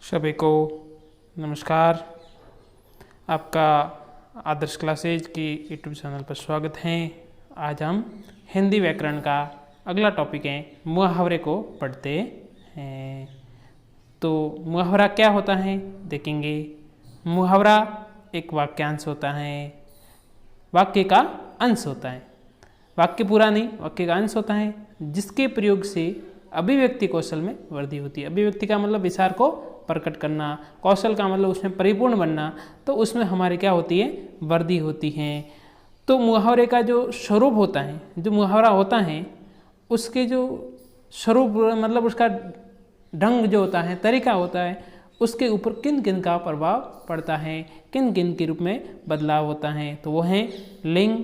सभी को नमस्कार। आपका आदर्श क्लासेज की यूट्यूब चैनल पर स्वागत है। आज हम हिंदी व्याकरण का अगला टॉपिक है मुहावरे को पढ़ते हैं। तो मुहावरा क्या होता है देखेंगे। मुहावरा एक वाक्यांश होता है, वाक्य का अंश होता है। वाक्य पूरा नहीं, वाक्य का अंश होता है जिसके प्रयोग से अभिव्यक्ति कौशल में वृद्धि होती है। अभिव्यक्ति का मतलब विचार को प्रकट करना, कौशल का मतलब उसमें परिपूर्ण बनना, तो उसमें हमारी क्या होती है, वृद्धि होती है। तो मुहावरे का जो स्वरूप होता है, जो मुहावरा होता है उसके जो स्वरूप मतलब उसका ढंग जो होता है, तरीका होता है, उसके ऊपर किन किन का प्रभाव पड़ता है, किन किन के रूप में बदलाव होता है। तो वो है लिंग,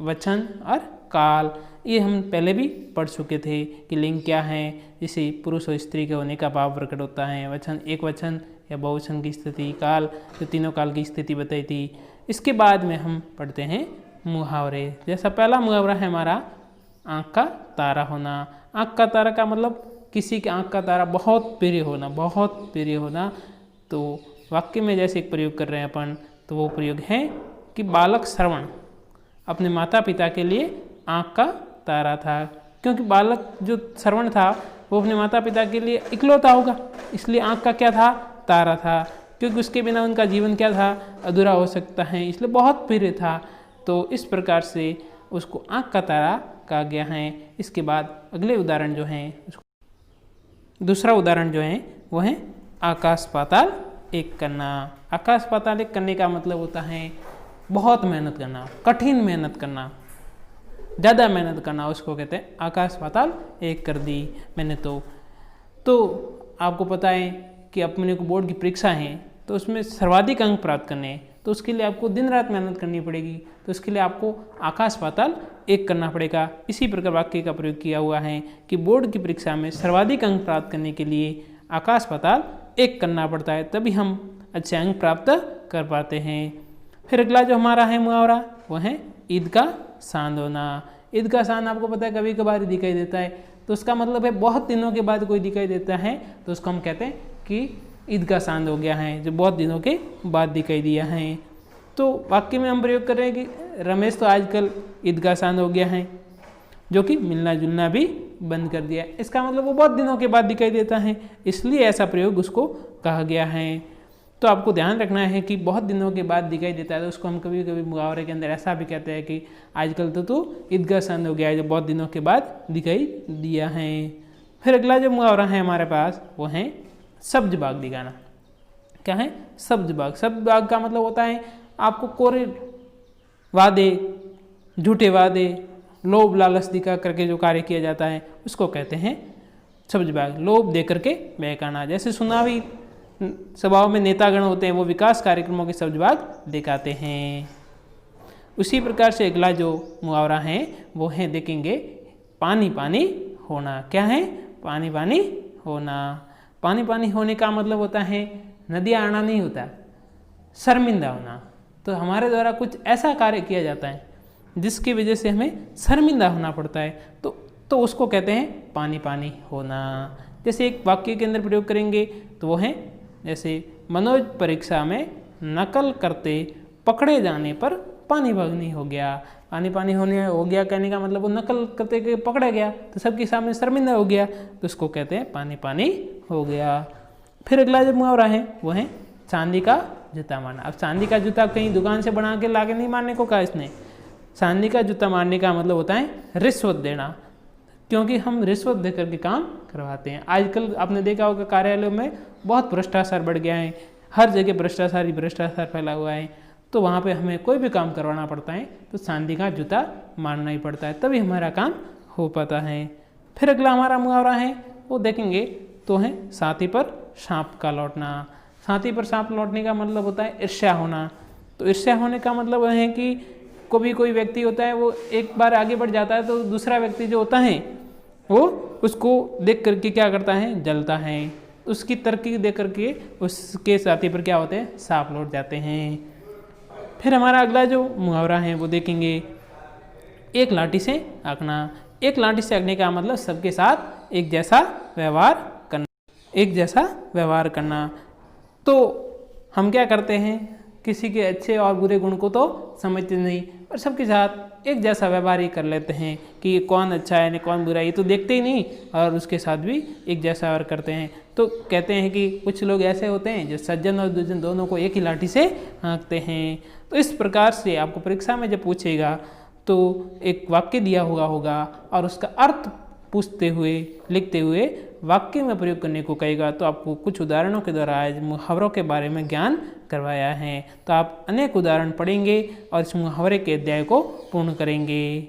वचन और काल। ये हम पहले भी पढ़ चुके थे कि लिंग क्या है, जिसे पुरुष और स्त्री के होने का भाव प्रकट होता है। वचन एक वचन या बहुवचन की स्थिति, काल जो तीनों काल की स्थिति बताई थी। इसके बाद में हम पढ़ते हैं मुहावरे। जैसा पहला मुहावरा है हमारा आँख का तारा होना। आँख का तारा का मतलब किसी के आँख का तारा बहुत प्रिय होना, बहुत प्रिय होना। तो वाक्य में जैसे एक प्रयोग कर रहे हैं अपन, तो वो प्रयोग है कि बालक श्रवण अपने माता पिता के लिए आँख का तारा था, क्योंकि बालक जो श्रवण था वो अपने माता पिता के लिए इकलौता होगा, इसलिए आँख का क्या था, तारा था, क्योंकि उसके बिना उनका जीवन क्या था, अधूरा हो सकता है, इसलिए बहुत प्रिय था। तो इस प्रकार से उसको आँख का तारा कहा गया है। इसके बाद अगले उदाहरण जो हैं, दूसरा उदाहरण जो है वो है आकाश पाताल एक करना। आकाश पाताल एक करने का मतलब होता है बहुत मेहनत करना, कठिन मेहनत करना, ज़्यादा मेहनत करना, उसको कहते हैं आकाश पाताल एक कर दी मैंने। तो आपको पता है कि अपने को बोर्ड की परीक्षा है, तो उसमें सर्वाधिक अंक प्राप्त करने हैं, तो उसके लिए आपको दिन रात मेहनत करनी पड़ेगी। तो उसके लिए आपको आकाश पाताल एक करना पड़ेगा। इसी प्रकार वाक्य का प्रयोग किया हुआ है कि बोर्ड की परीक्षा में सर्वाधिक अंक प्राप्त करने के लिए आकाश पाताल एक करना पड़ता है, तभी हम अच्छे अंक प्राप्त कर पाते हैं। फिर अगला जो हमारा है मुहावरा वो है ईद का सांद होना। ईद का सांद आपको पता है कभी कभार ही दिखाई देता है, तो उसका मतलब है बहुत दिनों के बाद कोई दिखाई देता है, तो उसको हम कहते हैं कि ईद का सांद हो गया है, जो बहुत दिनों के बाद दिखाई दिया है। तो वाक्य में हम प्रयोग कर रहे हैं कि रमेश तो आजकल ईद का सांद हो गया है, जो कि मिलना जुलना भी बंद कर दिया। इसका मतलब वो बहुत दिनों के बाद दिखाई देता है, इसलिए ऐसा प्रयोग उसको कहा गया है। तो आपको ध्यान रखना है कि बहुत दिनों के बाद दिखाई देता है, तो उसको हम कभी कभी मुहावरे के अंदर ऐसा भी कहते हैं कि आजकल तो तू ईदगाह सांद हो गया है, जो बहुत दिनों के बाद दिखाई दिया है। फिर अगला जो मुहावरा है हमारे पास वो है सब्ज बाग दिखाना। क्या है सब्ज बाग? सब्ज बाग का मतलब होता है आपको कोरे वादे, झूठे वादे, लोभ लालच दिखा करके जो कार्य किया जाता है उसको कहते हैं सब्ज बाग। लोभ दे करके बहकाना। जैसे चुनावी सभाओं में नेतागण होते हैं, वो विकास कार्यक्रमों के सब्ज बाग दिखाते हैं। उसी प्रकार से अगला जो मुहावरा है वो है देखेंगे पानी पानी होना। क्या है पानी पानी होना? पानी पानी होने का मतलब होता है नदियाँ आना नहीं होता, शर्मिंदा होना। तो हमारे द्वारा कुछ ऐसा कार्य किया जाता है जिसकी वजह से हमें शर्मिंदा होना पड़ता है, तो उसको कहते हैं पानी पानी होना। जैसे एक वाक्य के अंदर प्रयोग करेंगे तो वो है जैसे मनोज परीक्षा में नकल करते पकड़े जाने पर पानी पानी हो गया। पानी पानी होने हो गया कहने का मतलब वो नकल करते के पकड़ा गया, तो सबके सामने शर्मिंदा हो गया, तो उसको कहते हैं पानी पानी हो गया। फिर अगला जो मुहावरा है वो है चांदी का जूता मारना। अब चांदी का जूता कहीं दुकान से बना के लाके नहीं मारने को कहा इसने। चांदी का जूता मारने का मतलब होता है रिश्वत देना, क्योंकि हम रिश्वत दे करके काम करवाते हैं। आजकल आपने देखा होगा कार्यालयों में बहुत भ्रष्टाचार बढ़ गया है, हर जगह भ्रष्टाचार ही भ्रष्टाचार फैला हुआ है। तो वहाँ पे हमें कोई भी काम करवाना पड़ता है तो चांदी का जूता मारना ही पड़ता है, तभी हमारा काम हो पाता है। फिर अगला हमारा मुहावरा है वो देखेंगे तो है साथी पर सांप का लौटना। साथी पर सांप लौटने का मतलब होता है ईर्ष्या होना। तो ईर्ष्या होने का मतलब है कि कोई व्यक्ति होता है वो एक बार आगे बढ़ जाता है, तो दूसरा व्यक्ति जो होता है वो उसको देख करके क्या करता है, जलता है। उसकी तरक्की देख करके उसके साथी पर क्या होते हैं, सांप लौट जाते हैं। फिर हमारा अगला जो मुहावरा है वो देखेंगे एक लाठी से आंकना। एक लाठी से आंकने का मतलब सबके साथ एक जैसा व्यवहार करना, एक जैसा व्यवहार करना। तो हम क्या करते हैं, किसी के अच्छे और बुरे गुण को तो समझते नहीं और सबके साथ एक जैसा व्यवहार ही कर लेते हैं कि ये कौन अच्छा है कौन बुरा है, ये तो देखते ही नहीं और उसके साथ भी एक जैसा व्यवहार करते हैं। तो कहते हैं कि कुछ लोग ऐसे होते हैं जो सज्जन और दुर्जन दोनों को एक ही लाठी से हाँकते हैं। तो इस प्रकार से आपको परीक्षा में जब पूछेगा तो एक वाक्य दिया हुआ होगा और उसका अर्थ पूछते हुए लिखते हुए वाक्य में प्रयोग करने को कहेगा। तो आपको कुछ उदाहरणों के द्वारा आज मुहावरों के बारे में ज्ञान करवाया है। तो आप अनेक उदाहरण पढ़ेंगे और इस मुहावरे के अध्याय को पूर्ण करेंगे।